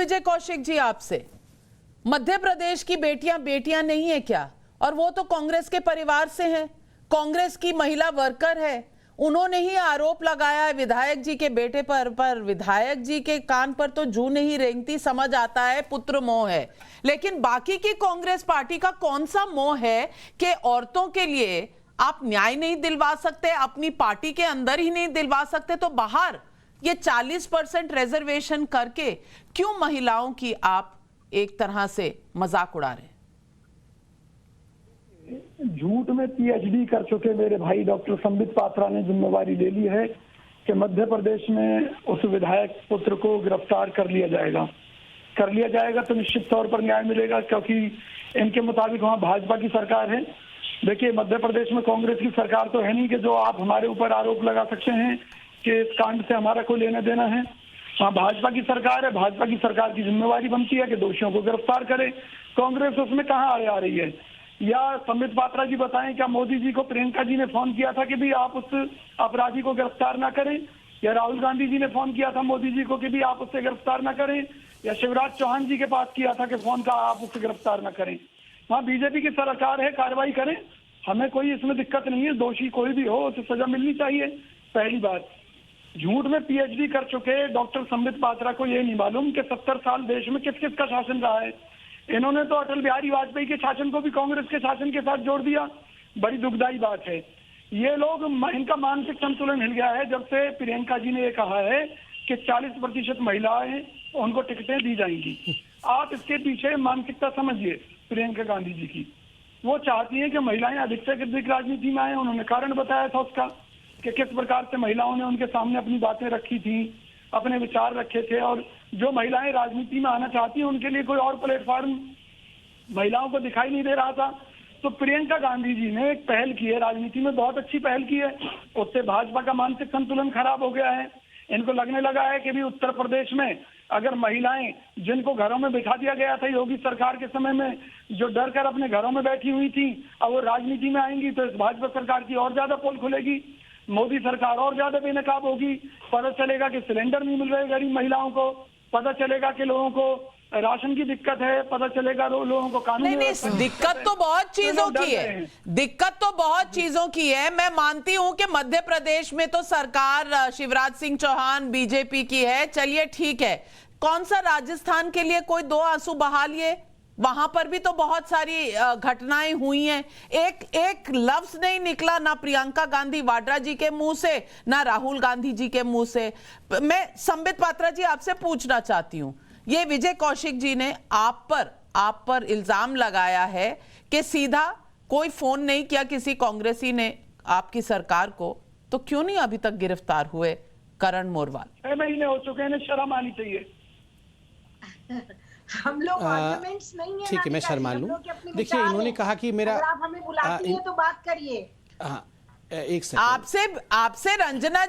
विजय कौशिक जी आपसे, मध्य प्रदेश की बेटियां बेटियां नहीं है क्या? और वो तो कांग्रेस के परिवार से हैं, कांग्रेस की महिला वर्कर है, उन्होंने ही आरोप लगाया है विधायक जी के बेटे पर विधायक जी के कान पर तो जू नहीं रेंगती, समझ आता है पुत्र मोह है। लेकिन बाकी की कांग्रेस पार्टी का कौन सा मोह है कि औरतों के लिए आप न्याय नहीं दिलवा सकते, अपनी पार्टी के अंदर ही नहीं दिलवा सकते, तो बाहर ये 40% रिजर्वेशन करके क्यों महिलाओं की आप एक तरह से मजाक उड़ा रहे? झूठ में पीएचडी कर चुके मेरे भाई डॉक्टर संबित पात्रा ने जिम्मेवारी ले ली है कि मध्य प्रदेश में उस विधायक पुत्र को गिरफ्तार कर लिया जाएगा तो निश्चित तौर पर न्याय मिलेगा, क्योंकि इनके मुताबिक वहाँ भाजपा की सरकार है। देखिए, मध्य प्रदेश में कांग्रेस की सरकार तो है नहीं कि जो आप हमारे ऊपर आरोप लगा सकते हैं कि इस कांड से हमारा कोई लेना देना है। वहाँ भाजपा की सरकार है, भाजपा की सरकार की जिम्मेवारी बनती है कि दोषियों को गिरफ्तार करे। कांग्रेस उसमें कहाँ आड़े आ रही है? या संबित पात्रा जी बताएं, क्या मोदी जी को प्रियंका जी ने फोन किया था कि भी आप उस अपराधी को गिरफ्तार ना करें? या राहुल गांधी जी ने फोन किया था मोदी जी को कि भी आप उससे गिरफ्तार ना करें? या शिवराज चौहान जी के पास किया था कि फोन का आप उससे गिरफ्तार ना करें? वहाँ बीजेपी की सरकार है, कार्रवाई करें, हमें कोई इसमें दिक्कत नहीं है। दोषी कोई भी हो उसे सजा मिलनी चाहिए। पहली बात, झूठ में पीएचडी कर चुके डॉक्टर संबित पात्रा को ये नहीं मालूम कि 70 साल देश में किस किस का शासन रहा है। इन्होंने तो अटल बिहारी वाजपेयी के शासन को भी कांग्रेस के शासन के साथ जोड़ दिया। बड़ी दुखदायी बात है। ये लोग, इनका मानसिक संतुलन हिल गया है जब से प्रियंका जी ने ये कहा है कि 40% महिलाएं उनको टिकटें दी जाएंगी। आप इसके पीछे मानसिकता समझिए प्रियंका गांधी जी की। वो चाहती हैं कि महिलाएं अधिक से अधिक राजनीति में आए। उन्होंने कारण बताया था उसका कि किस प्रकार से महिलाओं ने उनके सामने अपनी बातें रखी थी, अपने विचार रखे थे, और जो महिलाएं राजनीति में आना चाहती हैं उनके लिए कोई और प्लेटफॉर्म महिलाओं को दिखाई नहीं दे रहा था। तो प्रियंका गांधी जी ने एक पहल की है, राजनीति में बहुत अच्छी पहल की है। उससे भाजपा का मानसिक संतुलन खराब हो गया है। इनको लगने लगा है कि भी उत्तर प्रदेश में अगर महिलाएं, जिनको घरों में बिठा दिया गया था योगी सरकार के समय में, जो डर कर अपने घरों में बैठी हुई थी, अब वो राजनीति में आएंगी तो इस भाजपा सरकार की और ज्यादा पोल खुलेगी, मोदी सरकार और ज्यादा बेनकाब होगी। पता चलेगा कि सिलेंडर नहीं मिल रहे गरीब महिलाओं को, पता चलेगा कि लोगों को राशन की दिक्कत है, पता चलेगा लोगों को कानून नहीं, दिक्कत तो बहुत चीजों की है, दिक्कत तो बहुत चीजों की है। मैं मानती हूं कि मध्य प्रदेश में तो सरकार शिवराज सिंह चौहान बीजेपी की है, चलिए ठीक है। कौन सा राजस्थान के लिए कोई दो आंसू बहा लिए? वहां पर भी तो बहुत सारी घटनाएं हुई हैं। एक लफ्ज नहीं निकला ना प्रियंका गांधी वाड्रा जी के मुंह से, ना राहुल गांधी जी के मुंह से। मैं संबित पात्रा जी आपसे पूछना चाहती हूं, ये विजय कौशिक जी ने आप पर इल्जाम लगाया है कि सीधा कोई फोन नहीं किया किसी कांग्रेसी ने आपकी सरकार को, तो क्यों नहीं अभी तक गिरफ्तार हुए करण मोरवाल? 6 महीने हो चुके हैं, शर्म आनी चाहिए। हम लोग आर्गुमेंट्स नहीं है। ठीक है, मैं शर्मा लूं। देखिए, इन्होंने कहा कि मेरा, अगर आप हमें बुलाती हैं तो बात करिए। एक सेकंड, आपसे रंजना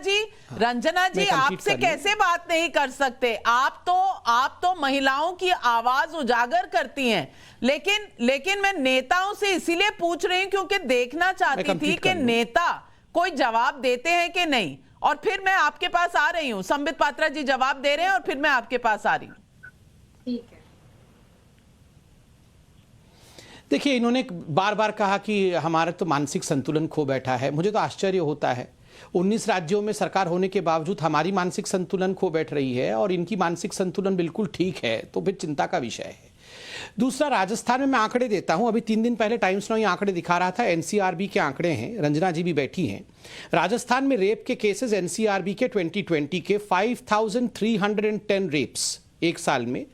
जी आपसे कैसे बात नहीं कर सकते? आप तो महिलाओं की आवाज उजागर करती हैं। लेकिन मैं नेताओं से इसीलिए पूछ रही हूं क्योंकि देखना चाहती थी कि नेता कोई जवाब देते हैं कि नहीं। और फिर मैं आपके पास आ रही हूं, संबित पात्रा जी जवाब दे रहे हैं और फिर मैं आपके पास आ रही हूं। ठीक है। देखिए, इन्होंने बार बार कहा कि हमारा तो मानसिक संतुलन खो बैठा है। मुझे तो आश्चर्य होता है, 19 राज्यों में सरकार होने के बावजूद हमारी मानसिक संतुलन खो बैठ रही है और इनकी मानसिक संतुलन बिल्कुल ठीक है, तो फिर चिंता का विषय है। दूसरा, राजस्थान में मैं आंकड़े देता हूं। अभी 3 दिन पहले टाइम्स नाउ ये आंकड़े दिखा रहा था, एनसीआरबी के आंकड़े हैं, रंजना जी भी बैठी हैं। राजस्थान में रेप के केसेस एनसीआरबी के 2020 के 5310 रेप्स एक साल में,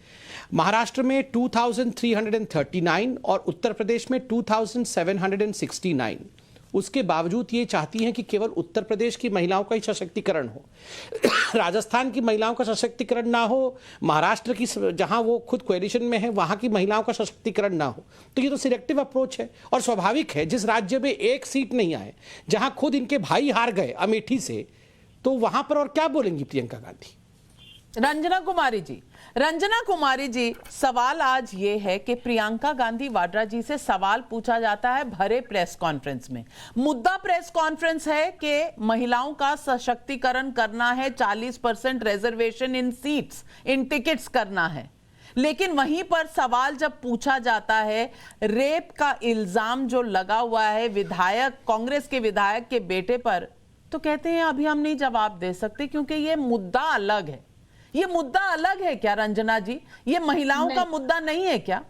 महाराष्ट्र में 2339 और उत्तर प्रदेश में 2769। उसके बावजूद ये चाहती हैं कि केवल उत्तर प्रदेश की महिलाओं का ही सशक्तिकरण हो, राजस्थान की महिलाओं का सशक्तिकरण ना हो, महाराष्ट्र की जहां वो खुद कोएलिशन में है वहां की महिलाओं का सशक्तिकरण ना हो। तो ये तो सिलेक्टिव अप्रोच है और स्वाभाविक है। जिस राज्य में एक सीट नहीं आए, जहां खुद इनके भाई हार गए अमेठी से, तो वहां पर और क्या बोलेंगी प्रियंका गांधी? रंजना कुमारी जी, सवाल आज ये है कि प्रियंका गांधी वाड्रा जी से सवाल पूछा जाता है भरे प्रेस कॉन्फ्रेंस में। मुद्दा प्रेस कॉन्फ्रेंस है कि महिलाओं का सशक्तिकरण करना है, 40% रिजर्वेशन इन सीट्स, इन टिकट्स करना है। लेकिन वहीं पर सवाल जब पूछा जाता है रेप का इल्जाम जो लगा हुआ है विधायक, कांग्रेस के विधायक के बेटे पर, तो कहते हैं अभी हम नहीं जवाब दे सकते क्योंकि ये मुद्दा अलग है। ये मुद्दा अलग है क्या रंजना जी? ये महिलाओं का मुद्दा नहीं है क्या?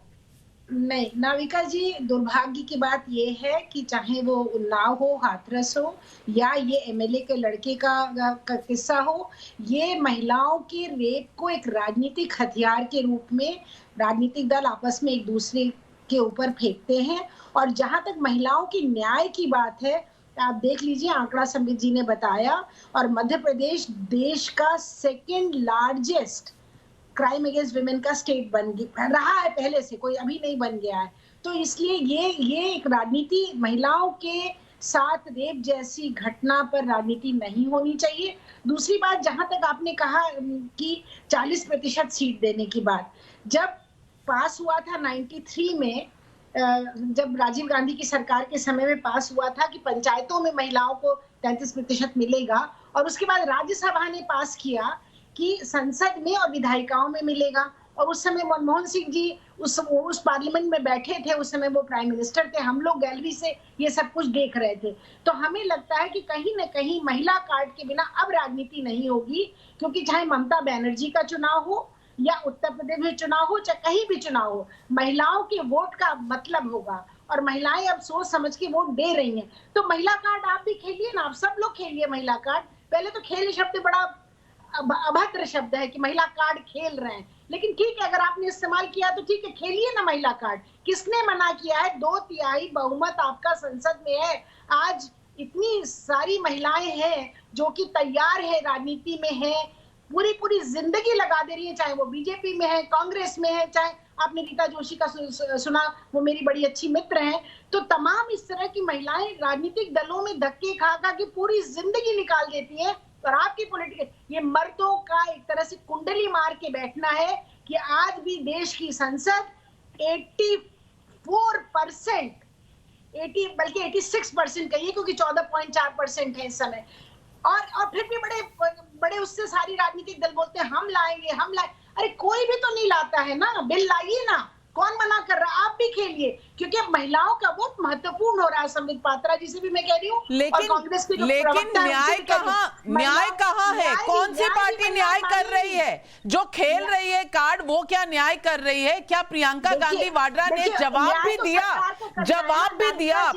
नहीं नाविका जी, दुर्भाग्य की बात ये है कि चाहे वो उन्नाव हो, हाथरस हो या ये एमएलए के लड़के का किस्सा हो, ये महिलाओं के रेप को एक राजनीतिक हथियार के रूप में राजनीतिक दल आपस में एक दूसरे के ऊपर फेंकते हैं। और जहां तक महिलाओं की न्याय की बात है, आप देख लीजिए आंकड़ा संबित जी ने बताया, और मध्य प्रदेश देश का second largest crime against women का स्टेट रहा है पहले से, कोई अभी नहीं बन गया है। तो इसलिए ये एक राजनीति, महिलाओं के साथ रेप जैसी घटना पर राजनीति नहीं होनी चाहिए। दूसरी बात, जहां तक आपने कहा कि 40% सीट देने की बात, जब पास हुआ था 93 में, जब राजीव गांधी की सरकार के समय में पास हुआ था कि पंचायतों में महिलाओं को 33% मिलेगा, और उसके बाद राज्यसभा ने पास किया कि संसद में और विधायिकाओं में मिलेगा। और उस समय मनमोहन सिंह जी उस पार्लियामेंट में बैठे थे, उस समय वो प्राइम मिनिस्टर थे, हम लोग गैलरी से ये सब कुछ देख रहे थे। तो हमें लगता है कि कहीं न कहीं महिला कार्ड के बिना अब राजनीति नहीं होगी, क्योंकि चाहे ममता बनर्जी का चुनाव हो या उत्तर प्रदेश में चुनाव हो, चाहे कहीं भी चुनाव हो, महिलाओं के वोट का मतलब होगा, और महिलाएं अब सोच समझ के वोट दे रही हैं। तो महिला कार्ड आप भी खेलिए ना, आप सब लोग खेलिए महिला कार्ड। पहले तो खेल शब्द बड़ा अभद्र शब्द है कि महिला कार्ड खेल रहे हैं, लेकिन ठीक है, अगर आपने इस्तेमाल किया तो ठीक है, खेलिए ना महिला कार्ड। किसने मना किया है? 2/3 बहुमत आपका संसद में है। आज इतनी सारी महिलाएं हैं जो कि तैयार है, राजनीति में है, पूरी जिंदगी लगा दे रही है, चाहे वो बीजेपी में है, कांग्रेस में है, चाहे आपने रीता जोशी का सुना, वो मेरी बड़ी अच्छी मित्र हैं। तो तमाम इस तरह की महिलाएं राजनीतिक दलों में धक्के खा के पूरी जिंदगी निकाल देती हैं। और आपकी पॉलिटिकल, ये मर्दों का एक तरह से कुंडली मार के बैठना है कि आज भी देश की संसद 84%, बल्कि 86% कहिए, क्योंकि 14.4% है इस समय। और फिर भी बड़े उससे सारी राजनीतिक दल बोलते हैं हम लाएंगे, हम लाए। अरे कोई भी तो नहीं लाता है ना, बिल लाइए ना, कौन मना कर रहा है? आप भी खेलिए, क्योंकि अब महिलाओं का वोट महत्वपूर्ण हो रहा है। संबित पात्रा जी से भी मैं कह रही हूँ, लेकिन न्याय कहाँ है? कौन सी पार्टी न्याय कर रही है? जो खेल रही है कार्ड, वो क्या न्याय कर रही है? क्या प्रियंका गांधी वाड्रा ने जवाब भी दिया?